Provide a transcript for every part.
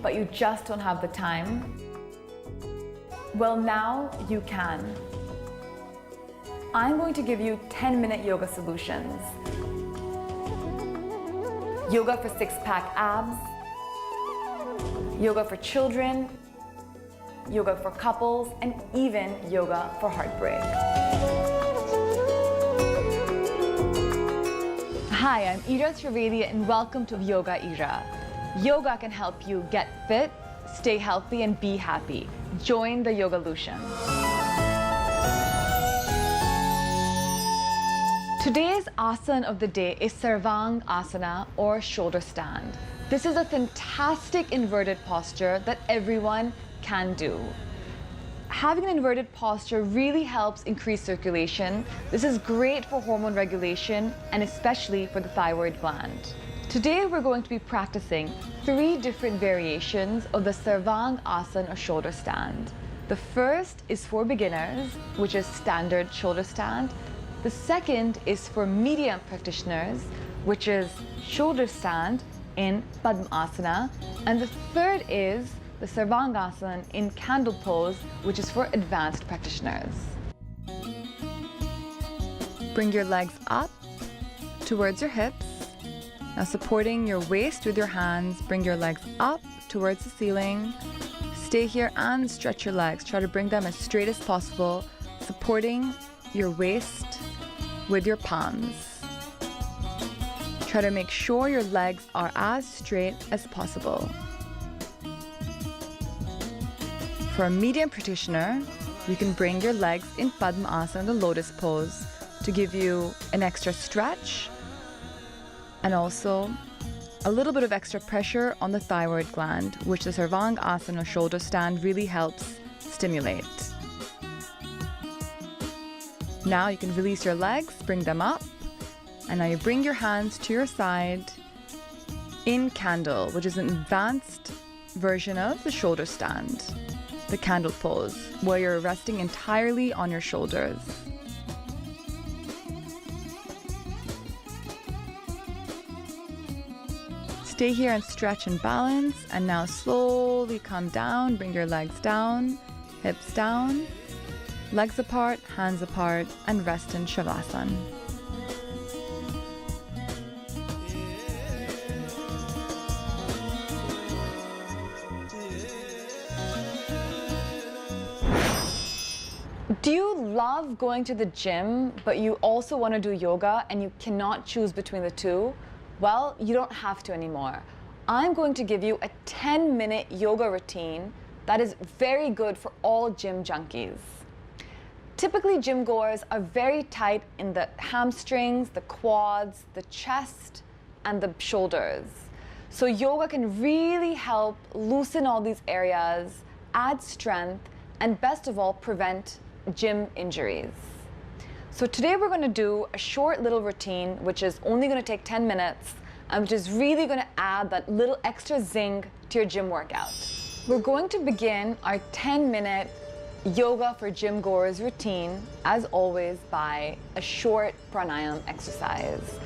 but you just don't have the time? Well, now you can. I'm going to give you 10-minute yoga solutions. Yoga for six-pack abs, yoga for children, yoga for couples, and even yoga for heartbreak. Hi, I'm Ira Trivedi and welcome to Yoga Ira. Yoga can help you get fit, stay healthy, and be happy. Join the Yogalution. Today's asana of the day is Sarvang Asana or shoulder stand. This is a fantastic inverted posture that everyone can do. Having an inverted posture really helps increase circulation. This is great for hormone regulation and especially for the thyroid gland. Today we're going to be practicing 3 different variations of the Sarvang Asana or shoulder stand. The first is for beginners, which is standard shoulder stand. The second is for medium practitioners, which is shoulder stand in Padmasana. And the third is the Sarvangasana in candle pose, which is for advanced practitioners. Bring your legs up towards your hips. Now supporting your waist with your hands, bring your legs up towards the ceiling. Stay here and stretch your legs. Try to bring them as straight as possible, supporting your waist with your palms. Try to make sure your legs are as straight as possible. For a medium practitioner, you can bring your legs in Padmasana, the lotus pose, to give you an extra stretch and also a little bit of extra pressure on the thyroid gland, which the Sarvang Asana shoulder stand really helps stimulate. Now you can release your legs, bring them up, and now you bring your hands to your side in candle, which is an advanced version of the shoulder stand, the candle pose, where you're resting entirely on your shoulders. Stay here and stretch and balance, and now slowly come down, bring your legs down, hips down, legs apart, hands apart, and rest in Shavasana. Do you love going to the gym, but you also want to do yoga and you cannot choose between the two? Well, you don't have to anymore. I'm going to give you a 10-minute yoga routine that is very good for all gym junkies. Typically, gym goers are very tight in the hamstrings, the quads, the chest, and the shoulders. So yoga can really help loosen all these areas, add strength, and best of all, prevent gym injuries. So today we're going to do a short little routine, which is only going to take 10 minutes, and which is really going to add that little extra zing to your gym workout. We're going to begin our 10-minute yoga for gym goers routine, as always, by a short pranayam exercise.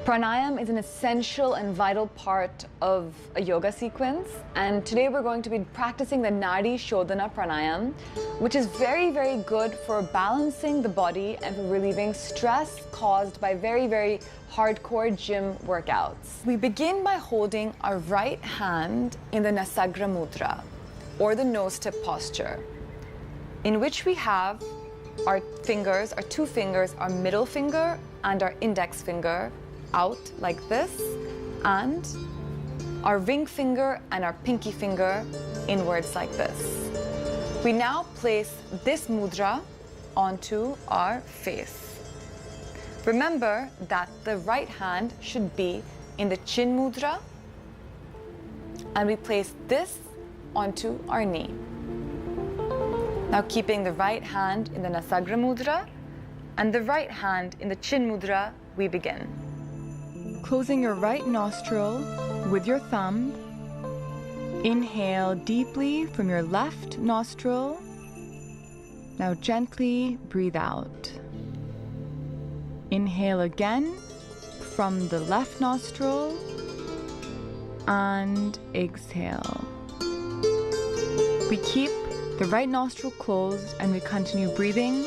Pranayam is an essential and vital part of a yoga sequence, and today we're going to be practicing the Nadi Shodhana Pranayam, which is very, very good for balancing the body and for relieving stress caused by very, very hardcore gym workouts. We begin by holding our right hand in the Nasagra Mudra, or the nose tip posture, in which we have our fingers, our 2 fingers, our middle finger and our index finger out like this, and our ring finger and our pinky finger inwards like this. We now place this mudra onto our face. Remember that the right hand should be in the chin mudra, and we place this onto our knee. Now keeping the right hand in the Nasagra Mudra and the right hand in the Chin Mudra, we begin. Closing your right nostril with your thumb, inhale deeply from your left nostril. Now gently breathe out. Inhale again from the left nostril and exhale. We keep the right nostril closed and we continue breathing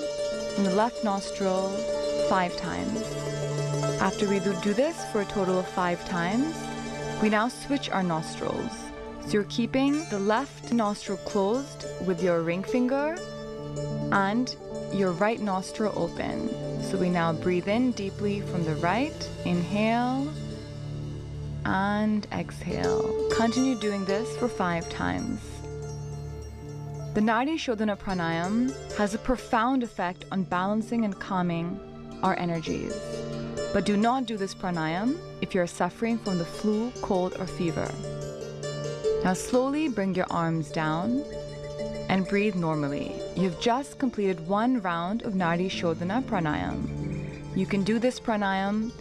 in the left nostril 5 times. After we do this for a total of 5 times, we now switch our nostrils. So you're keeping the left nostril closed with your ring finger and your right nostril open. So we now breathe in deeply from the right, inhale and exhale. Continue doing this for 5 times. The Digestion pranayama has a profound effect on balancing and calming our energies. But do not do this pranayama if you're suffering from the flu, cold, or fever. Now slowly bring your arms down and breathe normally. You've just completed 1 round of Digestion pranayama. You can do this pranayama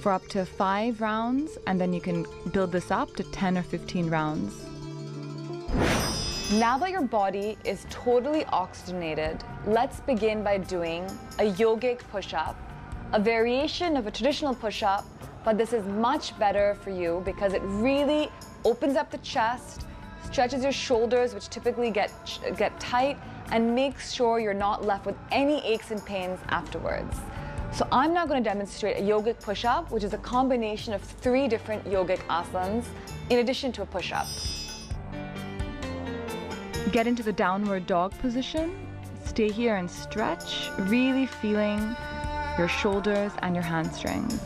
for up to 5 rounds, and then you can build this up to 10 or 15 rounds. Now that your body is totally oxygenated, let's begin by doing a yogic push-up, a variation of a traditional push-up, but this is much better for you because it really opens up the chest, stretches your shoulders, which typically get tight, and makes sure you're not left with any aches and pains afterwards. So I'm now going to demonstrate a yogic push-up, which is a combination of 3 different yogic asanas in addition to a push-up. Get into the downward dog position. Stay here and stretch, really feeling your shoulders and your hamstrings.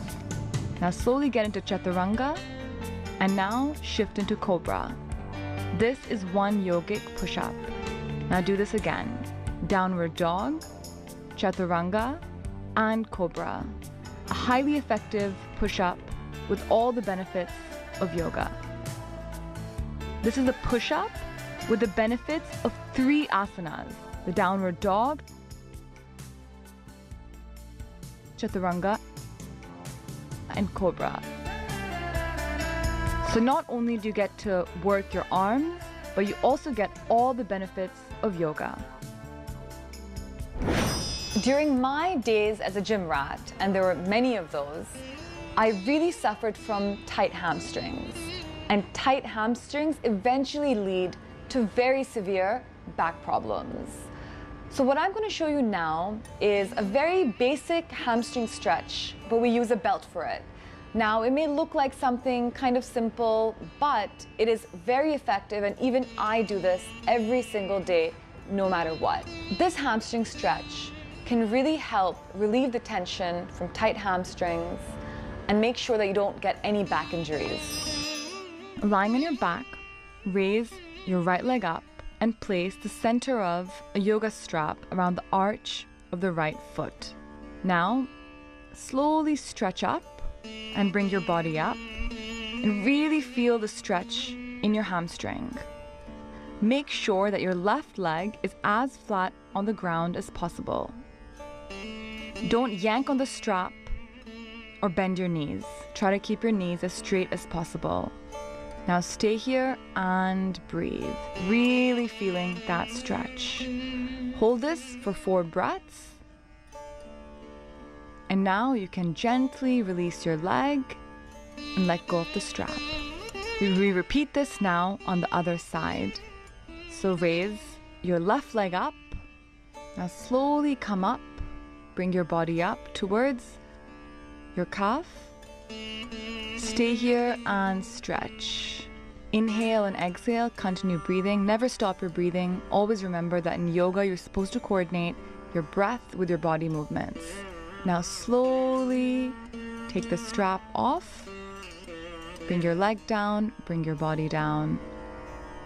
Now slowly get into chaturanga and now shift into cobra. This is 1 yogic push-up. Now do this again. Downward dog, chaturanga, and cobra. A highly effective push-up with all the benefits of yoga. This is a push-up with the benefits of 3 asanas: the downward dog, chaturanga, and cobra. So not only do you get to work your arms, but you also get all the benefits of yoga. During my days as a gym rat, and there were many of those, I really suffered from tight hamstrings. And tight hamstrings eventually lead to very severe back problems. So what I'm going to show you now is a very basic hamstring stretch, but we use a belt for it. Now, it may look like something kind of simple, but it is very effective, and even I do this every single day, no matter what. This hamstring stretch can really help relieve the tension from tight hamstrings and make sure that you don't get any back injuries. Lying on your back, raise your right leg up and place the center of a yoga strap around the arch of the right foot. Now, slowly stretch up and bring your body up and really feel the stretch in your hamstring. Make sure that your left leg is as flat on the ground as possible. Don't yank on the strap or bend your knees. Try to keep your knees as straight as possible. Now stay here and breathe, really feeling that stretch. Hold this for 4 breaths. And now you can gently release your leg and let go of the strap. We repeat this now on the other side. So raise your left leg up. Now slowly come up. Bring your body up towards your calf. Stay here and stretch. Inhale and exhale, continue breathing. Never stop your breathing. Always remember that in yoga, you're supposed to coordinate your breath with your body movements. Now slowly take the strap off. Bring your leg down, bring your body down.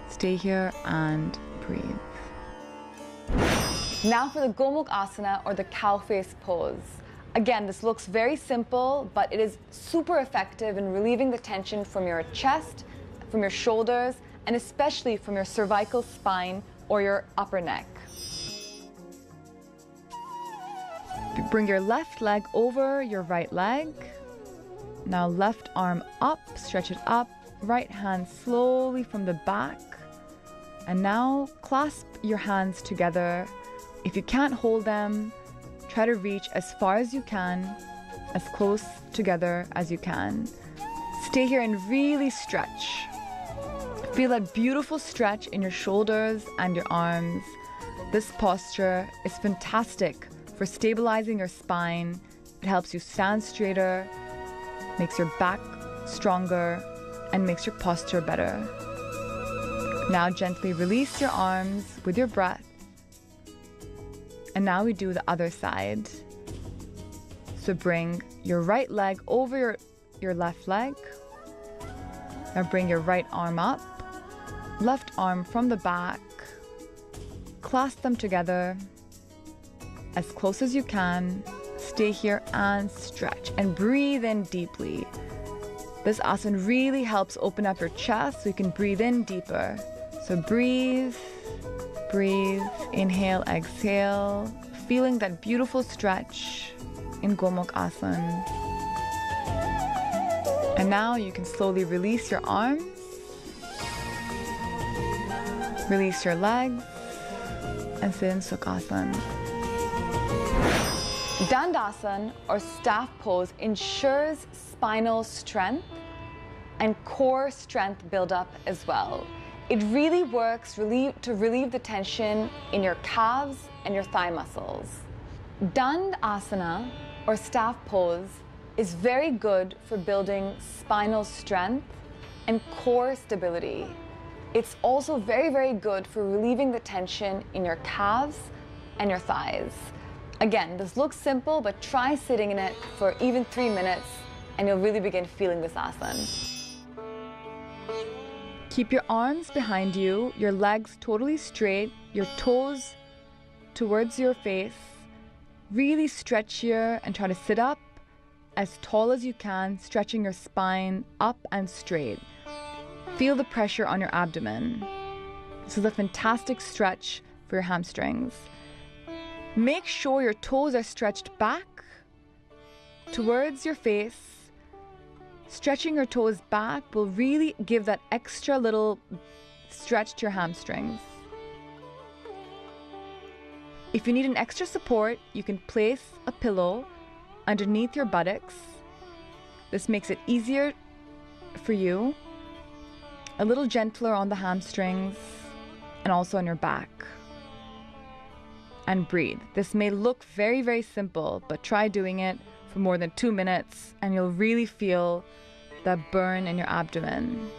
Stay here and breathe. Now for the Gomukh Asana, or the cow face pose. Again, this looks very simple, but it is super effective in relieving the tension from your chest, from your shoulders, and especially from your cervical spine or your upper neck. Bring your left leg over your right leg. Now left arm up, stretch it up. Right hand slowly from the back. And now clasp your hands together. If you can't hold them, try to reach as far as you can, as close together as you can. Stay here and really stretch. Feel that beautiful stretch in your shoulders and your arms. This posture is fantastic for stabilizing your spine. It helps you stand straighter, makes your back stronger, and makes your posture better. Now gently release your arms with your breath. And now we do the other side. So bring your right leg over your left leg. Now bring your right arm up, left arm from the back. Clasp them together as close as you can. Stay here and stretch and breathe in deeply. This asana really helps open up your chest so you can breathe in deeper. So breathe, breathe, inhale, exhale, feeling that beautiful stretch in Gomukh Asana. And now you can slowly release your arms, release your legs, and sit in Sukhasana. Dandasana or staff pose ensures spinal strength and core strength buildup as well. It really works to relieve the tension in your calves and your thigh muscles. Dandasana or staff pose is very good for building spinal strength and core stability. It's also very, very good for relieving the tension in your calves and your thighs. Again, this looks simple, but try sitting in it for even 3 minutes and you'll really begin feeling this asana. Keep your arms behind you, your legs totally straight, your toes towards your face. Really stretch here and try to sit up as tall as you can, stretching your spine up and straight. Feel the pressure on your abdomen. This is a fantastic stretch for your hamstrings. Make sure your toes are stretched back towards your face. Stretching your toes back will really give that extra little stretch to your hamstrings. If you need an extra support, you can place a pillow underneath your buttocks. This makes it easier for you, a little gentler on the hamstrings and also on your back. And breathe. This may look very, very simple, but try doing it for more than 2 minutes and you'll really feel that burn in your abdomen.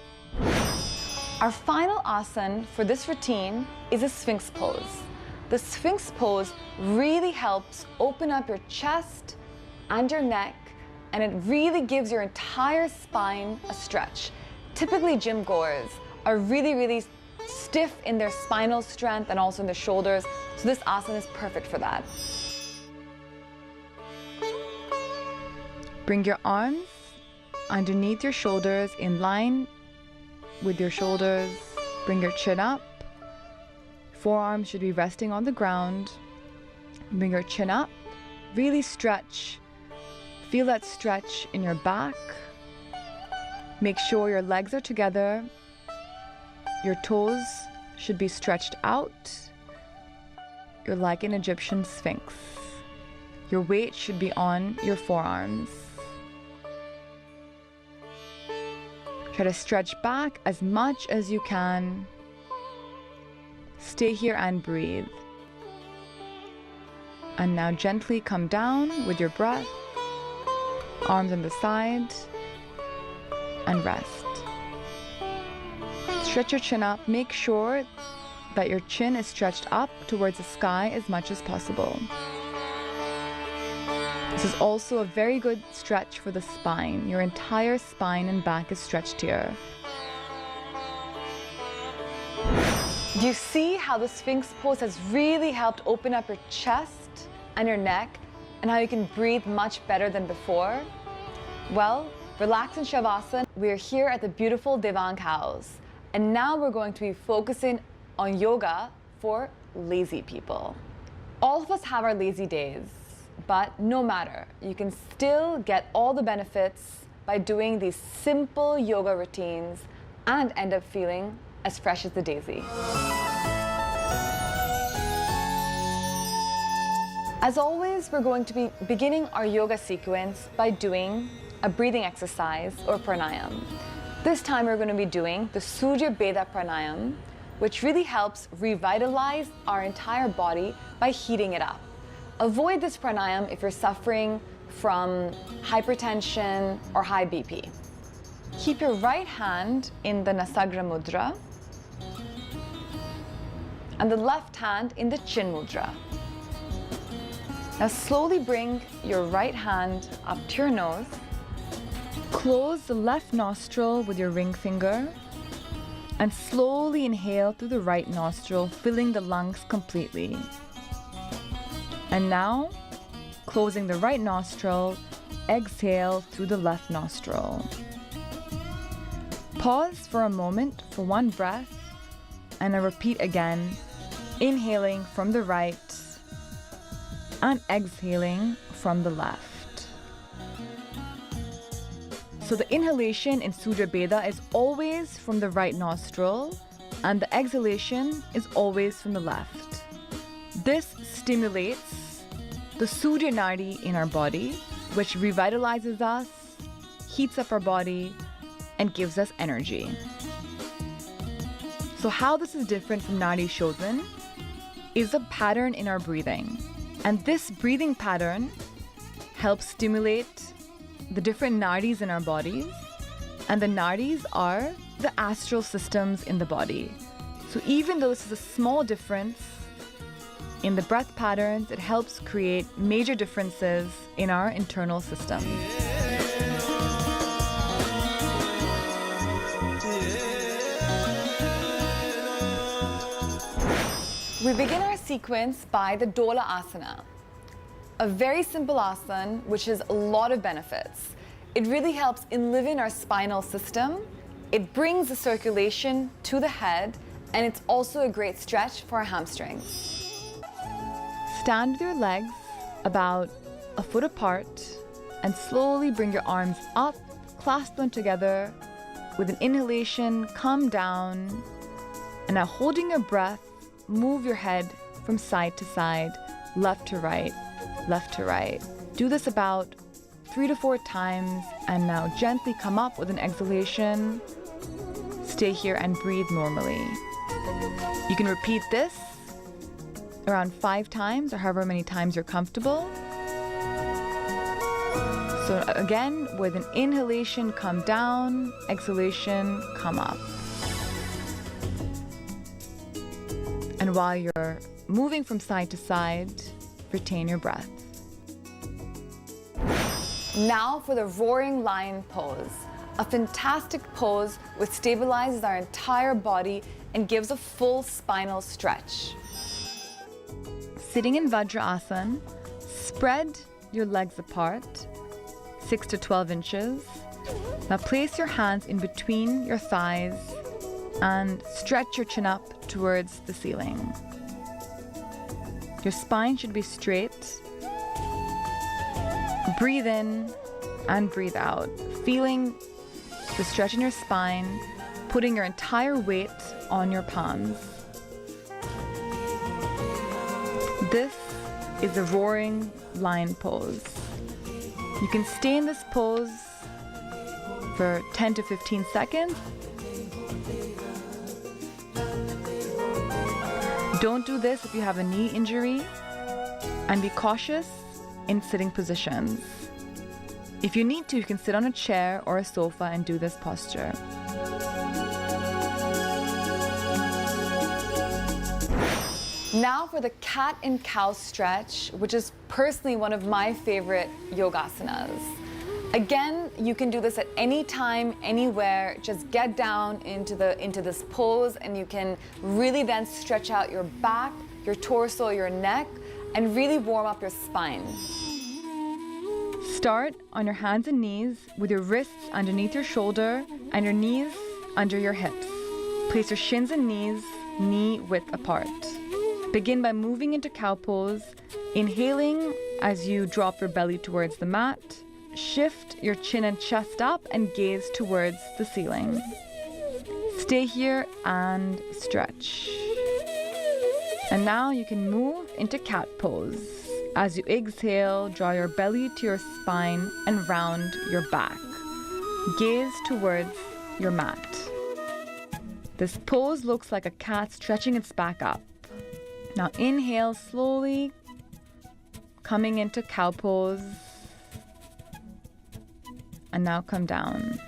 Our final asana for this routine is a Sphinx pose. The Sphinx pose really helps open up your chest and your neck, and it really gives your entire spine a stretch. Typically, gym goers are really, really stiff in their spinal strength and also in their shoulders, so this asana is perfect for that. Bring your arms underneath your shoulders in line with your shoulders. Bring your chin up. Forearms should be resting on the ground. Bring your chin up. Really stretch. Feel that stretch in your back. Make sure your legs are together. Your toes should be stretched out. You're like an Egyptian Sphinx. Your weight should be on your forearms. Try to stretch back as much as you can. Stay here and breathe. And now gently come down with your breath. Arms on the side. And rest. Stretch your chin up. Make sure that your chin is stretched up towards the sky as much as possible. This is also a very good stretch for the spine. Your entire spine and back is stretched here. Do you see how the Sphinx pose has really helped open up your chest and your neck, and how you can breathe much better than before? Well, relax in Shavasana. We're here at the beautiful Devang House, and now we're going to be focusing on yoga for lazy people. All of us have our lazy days, but no matter, you can still get all the benefits by doing these simple yoga routines and end up feeling as fresh as the daisy. As always, we're going to be beginning our yoga sequence by doing a breathing exercise or pranayam. This time we're going to be doing the Surya Beda Pranayam, which really helps revitalize our entire body by heating it up. Avoid this pranayam if you're suffering from hypertension or high BP. Keep your right hand in the Nasagra Mudra and the left hand in the Chin Mudra. Now slowly bring your right hand up to your nose. Close the left nostril with your ring finger and slowly inhale through the right nostril, filling the lungs completely. And now, closing the right nostril, exhale through the left nostril. Pause for a moment for one breath, and then repeat again, inhaling from the right and exhaling from the left. So the inhalation in Surya Beda is always from the right nostril, and the exhalation is always from the left. This stimulates the Surya Nadi in our body, which revitalizes us, heats up our body, and gives us energy. So how this is different from Nadi Shodhan is a pattern in our breathing. And this breathing pattern helps stimulate the different nadis in our bodies. And the nadis are the astral systems in the body. So even though this is a small difference in the breath patterns, it helps create major differences in our internal systems. We begin our sequence by the Dola Asana, a very simple asana which has a lot of benefits. It really helps enliven our spinal system, it brings the circulation to the head, and it's also a great stretch for our hamstrings. Stand with your legs about a foot apart and slowly bring your arms up, clasp them together. With an inhalation, come down, and now holding your breath, move your head from side to side, left to right, left to right. Do this about 3 to 4 times, and now gently come up with an exhalation. Stay here and breathe normally. You can repeat this around 5 times or however many times you're comfortable. So again, with an inhalation, come down, exhalation, come up. And while you're moving from side to side, retain your breath. Now for the roaring lion pose, a fantastic pose which stabilizes our entire body and gives a full spinal stretch. Sitting in Vajrasana, spread your legs apart, 6 to 12 inches. Now place your hands in between your thighs and stretch your chin up towards the ceiling. Your spine should be straight. Breathe in and breathe out, feeling the stretch in your spine, putting your entire weight on your palms. This is the roaring lion pose. You can stay in this pose for 10 to 15 seconds. Don't do this if you have a knee injury, and be cautious in sitting positions. If you need to, you can sit on a chair or a sofa and do this posture. Now for the cat and cow stretch, which is personally one of my favorite yogasanas. Again, you can do this at any time, anywhere. Just get down into this pose, and you can really then stretch out your back, your torso, your neck, and really warm up your spine. Start on your hands and knees with your wrists underneath your shoulder and your knees under your hips. Place your shins and knees knee width apart. Begin by moving into cow pose, inhaling as you drop your belly towards the mat. Shift your chin and chest up and gaze towards the ceiling. Stay here and stretch. And now you can move into cat pose. As you exhale, draw your belly to your spine and round your back. Gaze towards your mat. This pose looks like a cat stretching its back up. Now inhale slowly, coming into cow pose. And now come down.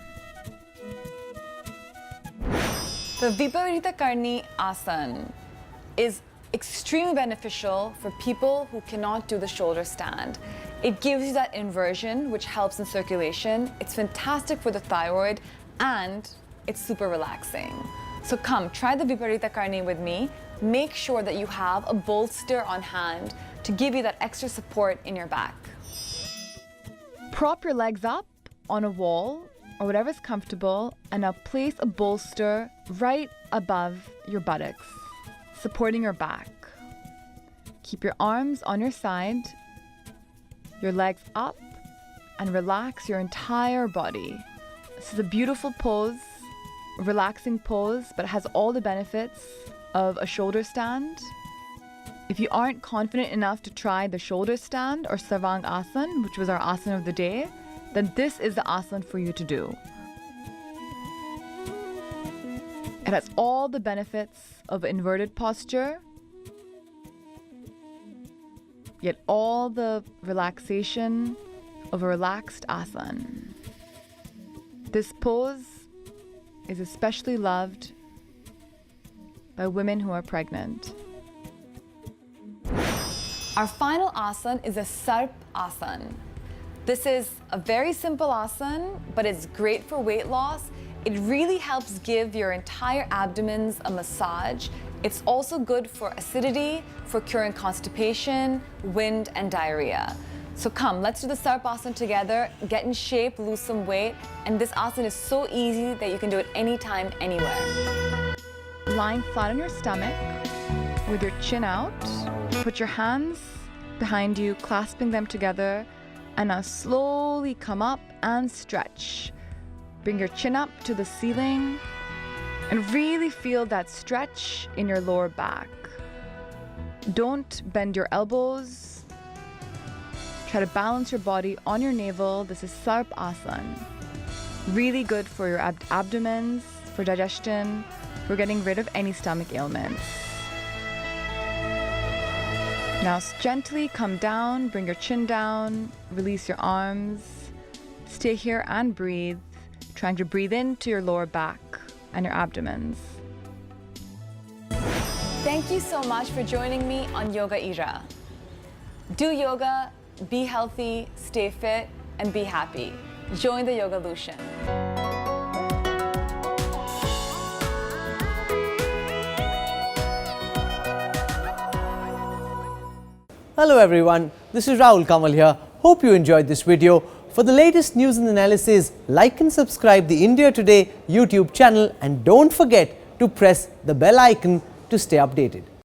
The Viparita Karni Asana is extremely beneficial for people who cannot do the shoulder stand. It gives you that inversion, which helps in circulation. It's fantastic for the thyroid, and it's super relaxing. So come, try the Viparita Karni with me. Make sure that you have a bolster on hand to give you that extra support in your back. Prop your legs up on a wall or whatever's comfortable, and now place a bolster right above your buttocks, supporting your back. Keep your arms on your side, your legs up, and relax your entire body. This is a beautiful pose, a relaxing pose, but it has all the benefits of a shoulder stand. If you aren't confident enough to try the shoulder stand or Sarvang Asana, which was our asana of the day, then this is the asana for you to do. It has all the benefits of inverted posture, yet all the relaxation of a relaxed asana. This pose is especially loved by women who are pregnant. Our final asana is a Sarp Asana. This is a very simple asana, but it's great for weight loss. It really helps give your entire abdomens a massage. It's also good for acidity, for curing constipation, wind, and diarrhea. So come, let's do the Sarp Asana together, get in shape, lose some weight, and this asana is so easy that you can do it anytime, anywhere. Lying flat on your stomach with your chin out, put your hands behind you, clasping them together, and now slowly come up and stretch. Bring your chin up to the ceiling and really feel that stretch in your lower back. Don't bend your elbows. Try to balance your body on your navel. This is Sarp Asana. Really good for your abdomens, for digestion, for getting rid of any stomach ailments. Now gently come down, bring your chin down, release your arms. Stay here and breathe, trying to breathe into your lower back and your abdomens. Thank you so much for joining me on Yoga Ira. Do yoga, be healthy, stay fit, and be happy. Join the Yogalution. Hello everyone, this is Rahul Kamal here. Hope you enjoyed this video. For the latest news and analysis, like and subscribe the India Today YouTube channel, and don't forget to press the bell icon to stay updated.